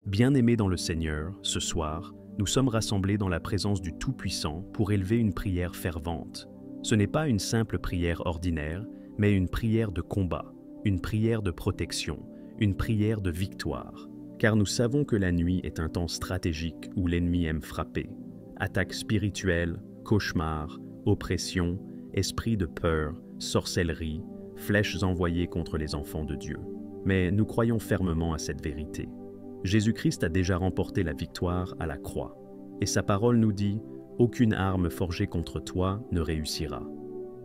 Bien-aimés dans le Seigneur, ce soir, nous sommes rassemblés dans la présence du Tout-Puissant pour élever une prière fervente. Ce n'est pas une simple prière ordinaire, mais une prière de combat, une prière de protection, une prière de victoire. Car nous savons que la nuit est un temps stratégique où l'ennemi aime frapper. Attaques spirituelles, cauchemars, oppression, esprit de peur, sorcellerie, flèches envoyées contre les enfants de Dieu. Mais nous croyons fermement à cette vérité. Jésus-Christ a déjà remporté la victoire à la croix, et sa parole nous dit « Aucune arme forgée contre toi ne réussira ».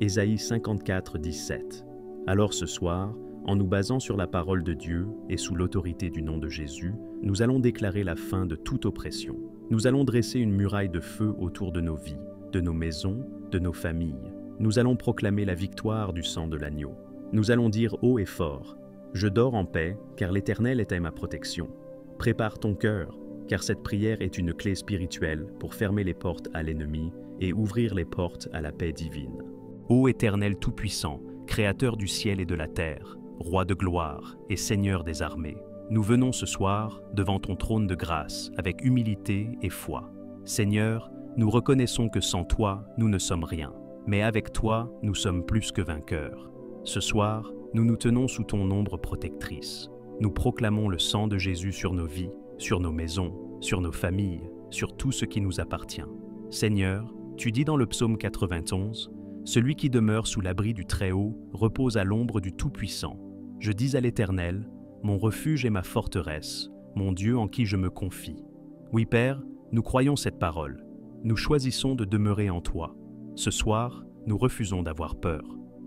Ésaïe 54, 17. Alors ce soir, en nous basant sur la parole de Dieu et sous l'autorité du nom de Jésus, nous allons déclarer la fin de toute oppression. Nous allons dresser une muraille de feu autour de nos vies, de nos maisons, de nos familles. Nous allons proclamer la victoire du sang de l'agneau. Nous allons dire haut et fort « Je dors en paix, car l'Éternel est à ma protection ». Prépare ton cœur, car cette prière est une clé spirituelle pour fermer les portes à l'ennemi et ouvrir les portes à la paix divine. Ô Éternel Tout-Puissant, Créateur du ciel et de la terre, Roi de gloire et Seigneur des armées, nous venons ce soir devant ton trône de grâce avec humilité et foi. Seigneur, nous reconnaissons que sans toi, nous ne sommes rien, mais avec toi, nous sommes plus que vainqueurs. Ce soir, nous nous tenons sous ton ombre protectrice. Nous proclamons le sang de Jésus sur nos vies, sur nos maisons, sur nos familles, sur tout ce qui nous appartient. Seigneur, tu dis dans le psaume 91, « Celui qui demeure sous l'abri du Très-Haut repose à l'ombre du Tout-Puissant. Je dis à l'Éternel, mon refuge et ma forteresse, mon Dieu en qui je me confie. » Oui, Père, nous croyons cette parole. Nous choisissons de demeurer en toi. Ce soir, nous refusons d'avoir peur.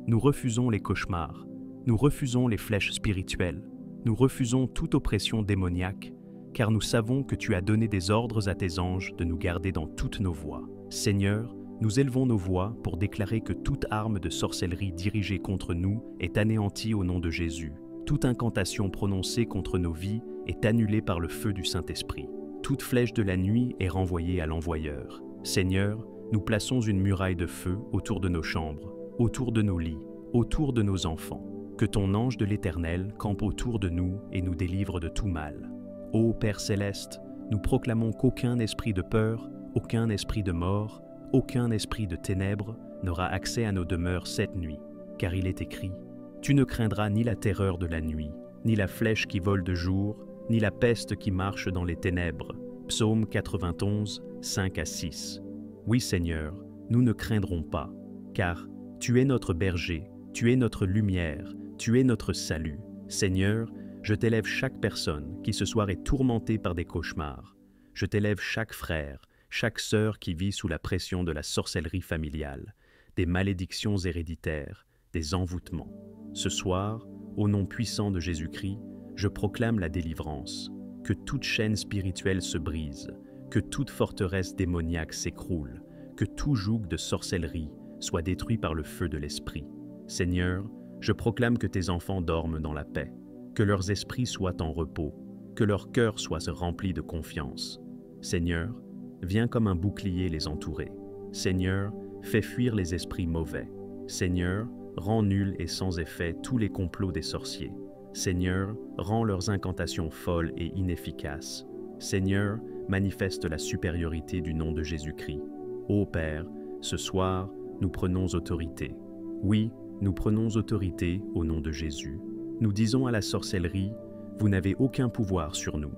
Nous refusons les cauchemars. Nous refusons les flèches spirituelles. Nous refusons toute oppression démoniaque, car nous savons que tu as donné des ordres à tes anges de nous garder dans toutes nos voies. Seigneur, nous élevons nos voix pour déclarer que toute arme de sorcellerie dirigée contre nous est anéantie au nom de Jésus. Toute incantation prononcée contre nos vies est annulée par le feu du Saint-Esprit. Toute flèche de la nuit est renvoyée à l'envoyeur. Seigneur, nous plaçons une muraille de feu autour de nos chambres, autour de nos lits, autour de nos enfants. Que ton ange de l'Éternel campe autour de nous et nous délivre de tout mal. Ô Père céleste, nous proclamons qu'aucun esprit de peur, aucun esprit de mort, aucun esprit de ténèbres n'aura accès à nos demeures cette nuit, car il est écrit « Tu ne craindras ni la terreur de la nuit, ni la flèche qui vole de jour, ni la peste qui marche dans les ténèbres. » Psaume 91, 5 à 6. Oui Seigneur, nous ne craindrons pas, car tu es notre berger, tu es notre lumière, tu es notre salut. Seigneur, je t'élève chaque personne qui ce soir est tourmentée par des cauchemars. Je t'élève chaque frère, chaque sœur qui vit sous la pression de la sorcellerie familiale, des malédictions héréditaires, des envoûtements. Ce soir, au nom puissant de Jésus-Christ, je proclame la délivrance, que toute chaîne spirituelle se brise, que toute forteresse démoniaque s'écroule, que tout joug de sorcellerie soit détruit par le feu de l'Esprit. Seigneur, je proclame que tes enfants dorment dans la paix, que leurs esprits soient en repos, que leur cœur soit rempli de confiance. Seigneur, viens comme un bouclier les entourer. Seigneur, fais fuir les esprits mauvais. Seigneur, rends nuls et sans effet tous les complots des sorciers. Seigneur, rends leurs incantations folles et inefficaces. Seigneur, manifeste la supériorité du nom de Jésus-Christ. Ô Père, ce soir, nous prenons autorité. Oui, nous prenons autorité au nom de Jésus. Nous disons à la sorcellerie, vous n'avez aucun pouvoir sur nous.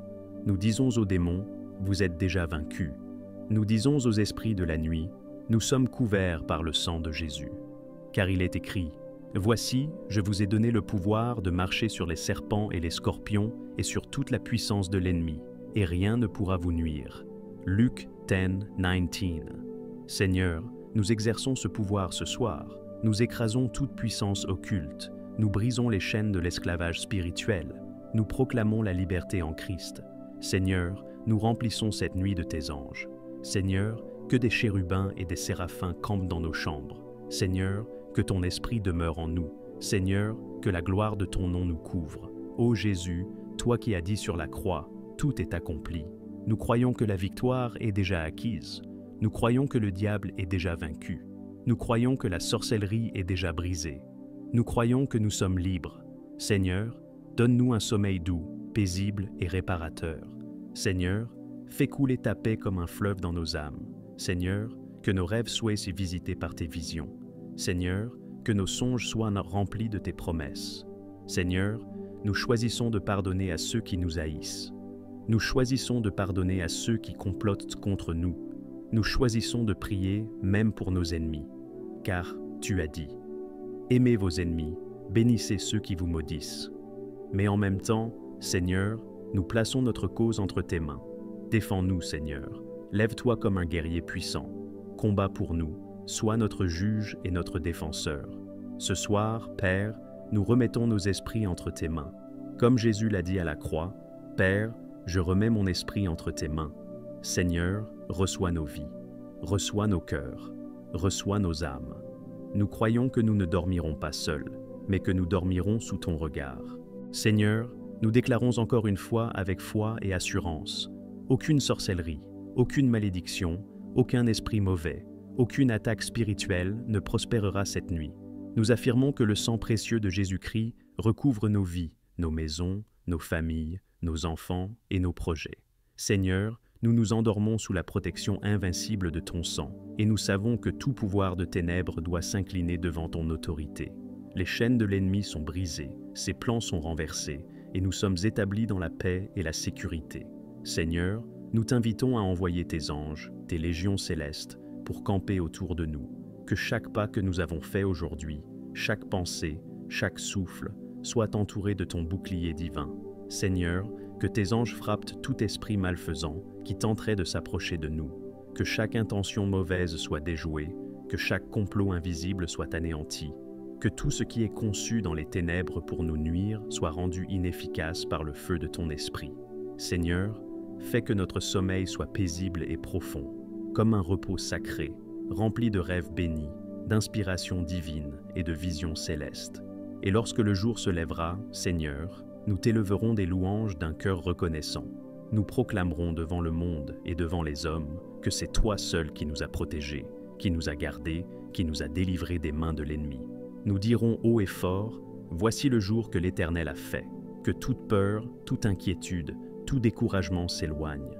Nous disons aux démons, vous êtes déjà vaincus. Nous disons aux esprits de la nuit, nous sommes couverts par le sang de Jésus. Car il est écrit, voici, je vous ai donné le pouvoir de marcher sur les serpents et les scorpions et sur toute la puissance de l'ennemi, et rien ne pourra vous nuire. Luc 10, 19. Seigneur, nous exerçons ce pouvoir ce soir. Nous écrasons toute puissance occulte, nous brisons les chaînes de l'esclavage spirituel, nous proclamons la liberté en Christ. Seigneur, nous remplissons cette nuit de tes anges. Seigneur, que des chérubins et des séraphins campent dans nos chambres. Seigneur, que ton esprit demeure en nous. Seigneur, que la gloire de ton nom nous couvre. Ô Jésus, toi qui as dit sur la croix, tout est accompli. Nous croyons que la victoire est déjà acquise. Nous croyons que le diable est déjà vaincu. Nous croyons que la sorcellerie est déjà brisée. Nous croyons que nous sommes libres. Seigneur, donne-nous un sommeil doux, paisible et réparateur. Seigneur, fais couler ta paix comme un fleuve dans nos âmes. Seigneur, que nos rêves soient visités par tes visions. Seigneur, que nos songes soient remplis de tes promesses. Seigneur, nous choisissons de pardonner à ceux qui nous haïssent. Nous choisissons de pardonner à ceux qui complotent contre nous. Nous choisissons de prier même pour nos ennemis. Car tu as dit, aimez vos ennemis, bénissez ceux qui vous maudissent. Mais en même temps, Seigneur, nous plaçons notre cause entre tes mains. Défends-nous, Seigneur. Lève-toi comme un guerrier puissant. Combat pour nous. Sois notre juge et notre défenseur. Ce soir, Père, nous remettons nos esprits entre tes mains. Comme Jésus l'a dit à la croix, Père, je remets mon esprit entre tes mains. Seigneur, reçois nos vies. Reçois nos cœurs. Reçois nos âmes. Nous croyons que nous ne dormirons pas seuls, mais que nous dormirons sous ton regard. Seigneur, nous déclarons encore une fois avec foi et assurance, aucune sorcellerie, aucune malédiction, aucun esprit mauvais, aucune attaque spirituelle ne prospérera cette nuit. Nous affirmons que le sang précieux de Jésus-Christ recouvre nos vies, nos maisons, nos familles, nos enfants et nos projets. Seigneur, nous nous endormons sous la protection invincible de ton sang, et nous savons que tout pouvoir de ténèbres doit s'incliner devant ton autorité. Les chaînes de l'ennemi sont brisées, ses plans sont renversés, et nous sommes établis dans la paix et la sécurité. Seigneur, nous t'invitons à envoyer tes anges, tes légions célestes, pour camper autour de nous. Que chaque pas que nous avons fait aujourd'hui, chaque pensée, chaque souffle, soit entouré de ton bouclier divin. Seigneur, que tes anges frappent tout esprit malfaisant qui tenterait de s'approcher de nous. Que chaque intention mauvaise soit déjouée, que chaque complot invisible soit anéanti. Que tout ce qui est conçu dans les ténèbres pour nous nuire soit rendu inefficace par le feu de ton esprit. Seigneur, fais que notre sommeil soit paisible et profond, comme un repos sacré, rempli de rêves bénis, d'inspiration divine et de visions célestes. Et lorsque le jour se lèvera, Seigneur, nous t'éleverons des louanges d'un cœur reconnaissant. Nous proclamerons devant le monde et devant les hommes que c'est toi seul qui nous a protégés, qui nous a gardés, qui nous a délivrés des mains de l'ennemi. Nous dirons haut et fort, voici le jour que l'Éternel a fait, que toute peur, toute inquiétude, tout découragement s'éloigne.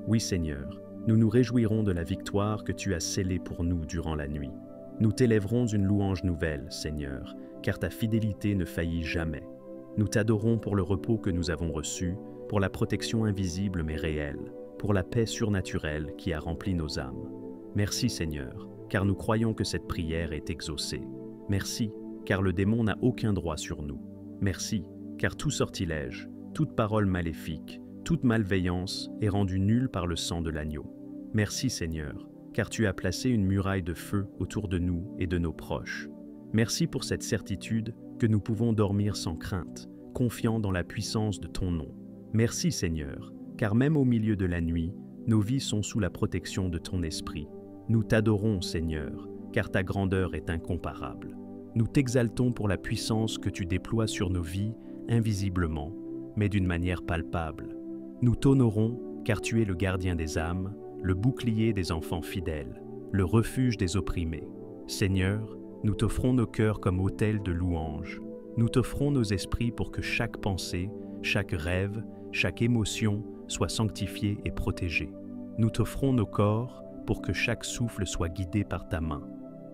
Oui Seigneur, nous nous réjouirons de la victoire que tu as scellée pour nous durant la nuit. Nous t'élèverons une louange nouvelle, Seigneur, car ta fidélité ne faillit jamais. Nous t'adorons pour le repos que nous avons reçu, pour la protection invisible mais réelle, pour la paix surnaturelle qui a rempli nos âmes. Merci Seigneur, car nous croyons que cette prière est exaucée. Merci, car le démon n'a aucun droit sur nous. Merci, car tout sortilège, toute parole maléfique, toute malveillance est rendue nulle par le sang de l'agneau. Merci Seigneur, car tu as placé une muraille de feu autour de nous et de nos proches. Merci pour cette certitude que nous pouvons dormir sans crainte, confiants dans la puissance de ton nom. Merci Seigneur, car même au milieu de la nuit, nos vies sont sous la protection de ton esprit. Nous t'adorons Seigneur, car ta grandeur est incomparable. Nous t'exaltons pour la puissance que tu déploies sur nos vies invisiblement, mais d'une manière palpable. Nous t'honorons, car tu es le gardien des âmes, le bouclier des enfants fidèles, le refuge des opprimés. Seigneur, nous t'offrons nos cœurs comme autel de louange. Nous t'offrons nos esprits pour que chaque pensée, chaque rêve, chaque émotion soit sanctifiée et protégée. Nous t'offrons nos corps pour que chaque souffle soit guidé par ta main,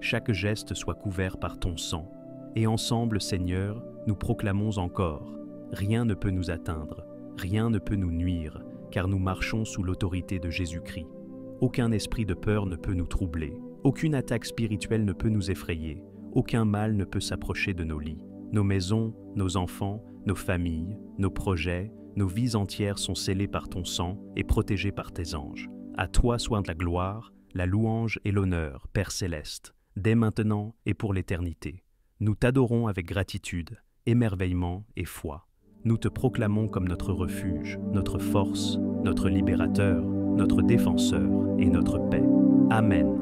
chaque geste soit couvert par ton sang. Et ensemble, Seigneur, nous proclamons encore, rien ne peut nous atteindre, rien ne peut nous nuire, car nous marchons sous l'autorité de Jésus-Christ. Aucun esprit de peur ne peut nous troubler, aucune attaque spirituelle ne peut nous effrayer, aucun mal ne peut s'approcher de nos lits. Nos maisons, nos enfants, nos familles, nos projets, nos vies entières sont scellées par ton sang et protégées par tes anges. À toi soit la gloire, la louange et l'honneur, Père céleste, dès maintenant et pour l'éternité. Nous t'adorons avec gratitude, émerveillement et foi. Nous te proclamons comme notre refuge, notre force, notre libérateur, notre défenseur et notre paix. Amen.